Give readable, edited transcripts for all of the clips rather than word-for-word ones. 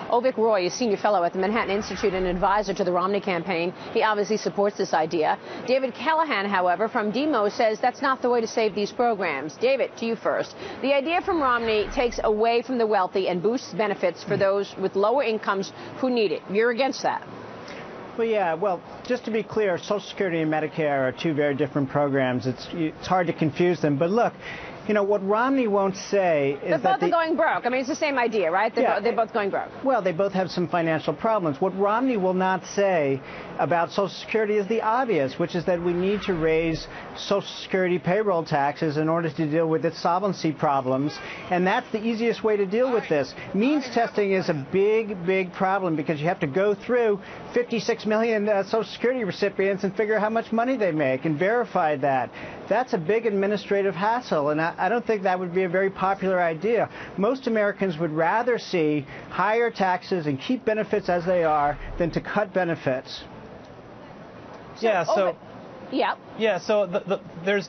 Avik Roy is senior fellow at the Manhattan Institute and advisor to the Romney campaign. He obviously supports this idea. David Callahan, however, from Demo says that's not the way to save these programs. David, to you first. The idea from Romney takes away from the wealthy and boosts benefits for those with lower incomes who need it. You're against that. Well, yeah. Well, just to be clear, Social Security and Medicare are two very different programs. It's hard to confuse them. But look, you know, what Romney won't say is that both are going broke. I mean, it's the same idea, right? They're both going broke. Well, they both have some financial problems. What Romney will not say about Social Security is the obvious, which is that we need to raise Social Security payroll taxes in order to deal with its solvency problems. And that's the easiest way to deal with this. Means testing is a big, big problem because you have to go through 56 million Social Security recipients and figure out how much money they make and verify that. That's a big administrative hassle, and I don't think that would be a very popular idea. Most Americans would rather see higher taxes and keep benefits as they are than to cut benefits. So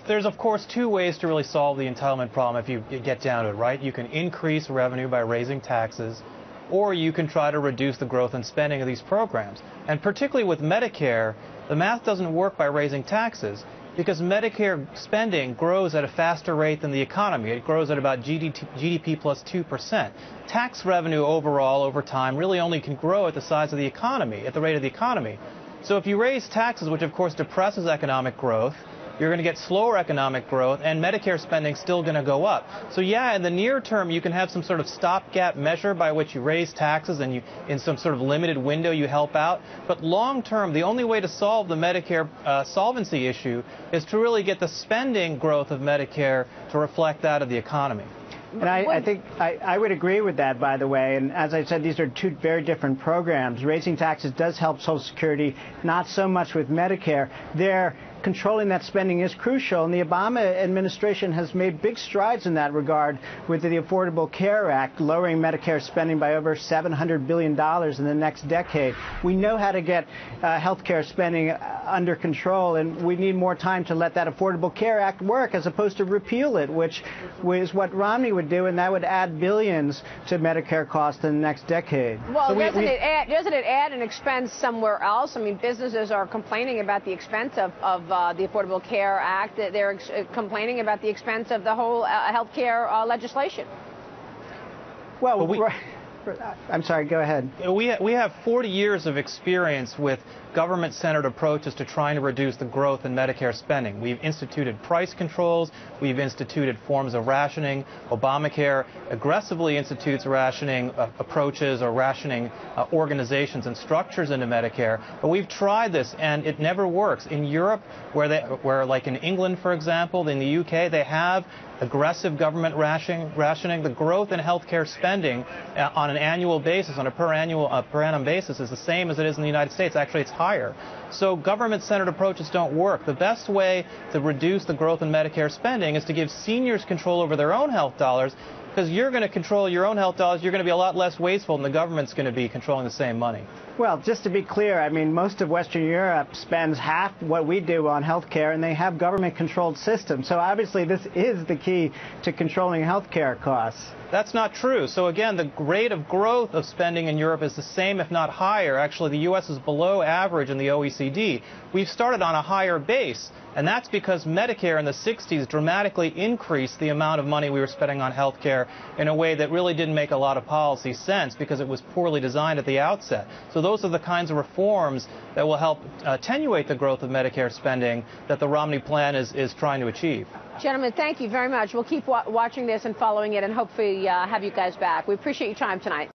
there's of course two ways to really solve the entitlement problem if you get down to it, right? You can increase revenue by raising taxes, or you can try to reduce the growth and spending of these programs. And particularly with Medicare, the math doesn't work by raising taxes, because Medicare spending grows at a faster rate than the economy. It grows at about GDP plus 2%. Tax revenue overall over time really only can grow at the size of the economy, at the rate of the economy. So if you raise taxes, which of course depresses economic growth, you're going to get slower economic growth, and Medicare spending is still going to go up. So yeah, in the near term, you can have some sort of stopgap measure by which you raise taxes and you, in some sort of limited window, you help out. But long term, the only way to solve the Medicare solvency issue is to really get the spending growth of Medicare to reflect that of the economy. And I think I would agree with that, by the way. And as I said, these are two very different programs. Raising taxes does help Social Security, not so much with Medicare. Controlling that spending is crucial, and the Obama administration has made big strides in that regard with the Affordable Care Act, lowering Medicare spending by over $700 billion in the next decade. We know how to get health care spending under control, and we need more time to let that Affordable Care Act work as opposed to repeal it, which is what Romney would do, and that would add billions to Medicare costs in the next decade. Well, so doesn't it add an expense somewhere else? I mean, businesses are complaining about the expense of the Affordable Care Act. They're complaining about the expense of the whole health care legislation. Well, I'm sorry, go ahead. We have 40 years of experience with government-centered approaches to trying to reduce the growth in Medicare spending. We've instituted price controls. We've instituted forms of rationing. Obamacare aggressively institutes rationing approaches or rationing organizations and structures into Medicare. But we've tried this, and it never works. In Europe, where like in England, for example, in the UK, they have aggressive government rationing. The growth in health care spending on an annual basis, on a per annum basis, is the same as it is in the United States. Actually, it's higher. So government-centered approaches don't work. The best way to reduce the growth in Medicare spending is to give seniors control over their own health dollars, because you're going to control your own health dollars. You're going to be a lot less wasteful, and the government's going to be controlling the same money. Well, just to be clear, I mean, most of Western Europe spends half what we do on health care, and they have government-controlled systems. So obviously this is the key to controlling health care costs. That's not true. So again, the rate of growth of spending in Europe is the same, if not higher. Actually, the U.S. is below average in the OECD. We've started on a higher base, and that's because Medicare in the 60s dramatically increased the amount of money we were spending on health care in a way that really didn't make a lot of policy sense because it was poorly designed at the outset. So those are the kinds of reforms that will help attenuate the growth of Medicare spending that the Romney plan is trying to achieve. Gentlemen, thank you very much. We'll keep watching this and following it, and hopefully have you guys back. We appreciate your time tonight.